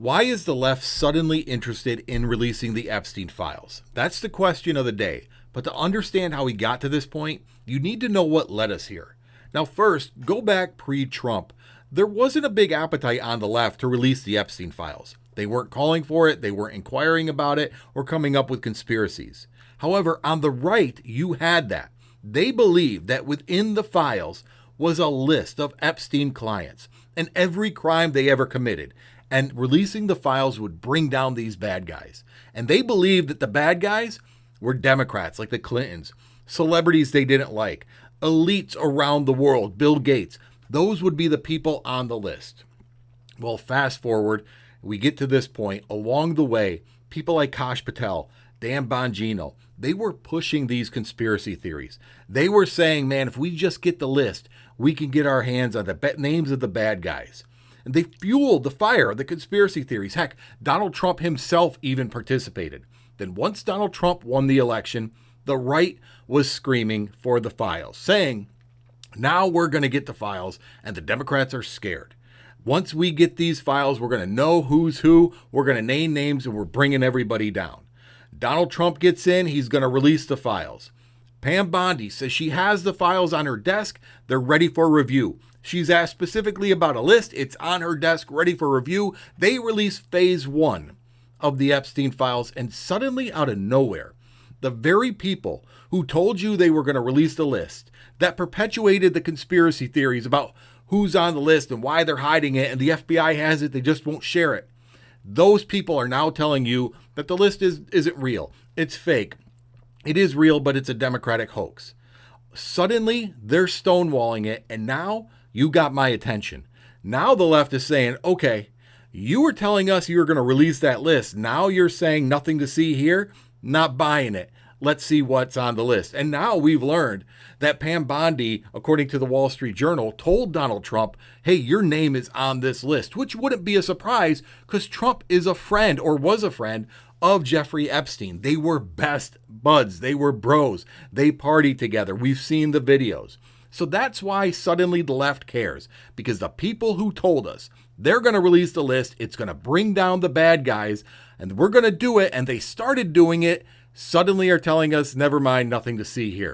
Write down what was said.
Why is the left suddenly interested in releasing the Epstein files? That's the question of the day. But to understand how we got to this point, you need to know what led us here. Now, first, go back pre-Trump. There wasn't a big appetite on the left to release the Epstein files. They weren't calling for it, they weren't inquiring about it, or coming up with conspiracies. However, on the right, you had that. They believed that within the files was a list of Epstein clients and every crime they ever committed. And releasing the files would bring down these bad guys. And they believed that the bad guys were Democrats like the Clintons, celebrities they didn't like, elites around the world, Bill Gates. Those would be the people on the list. Well, fast forward, we get to this point. Along the way, people like Kash Patel, Dan Bongino, they were pushing these conspiracy theories. They were saying, man, if we just get the list, we can get our hands on the names of the bad guys. And they fueled the fire of the conspiracy theories. Heck, Donald Trump himself even participated. Then once Donald Trump won the election, the right was screaming for the files, saying, now we're going to get the files, and the Democrats are scared. Once we get these files, we're going to know who's who, we're going to name names, and we're bringing everybody down. Donald Trump gets in, he's going to release the files. Pam Bondi says she has the files on her desk, they're ready for review. She's asked specifically about a list. It's on her desk, ready for review. They release phase 1 of the Epstein files, and suddenly out of nowhere, the very people who told you they were going to release the list, that perpetuated the conspiracy theories about who's on the list and why they're hiding it, and the FBI has it, they just won't share it. Those people are now telling you that the list isn't real. It's fake. It is real, but it's a Democratic hoax. Suddenly, they're stonewalling it, and now you got my attention. Now the left is saying, okay, you were telling us you were going to release that list. Now you're saying nothing to see here? Not buying it. Let's see what's on the list. And now we've learned that Pam Bondi, according to the Wall Street Journal, told Donald Trump, hey, your name is on this list, which wouldn't be a surprise because Trump is a friend or was a friend of Jeffrey Epstein. They were best buds. They were bros. They partied together. We've seen the videos. So that's why suddenly the left cares, because the people who told us they're going to release the list, it's going to bring down the bad guys, and we're going to do it, and they started doing it, suddenly are telling us, never mind, nothing to see here.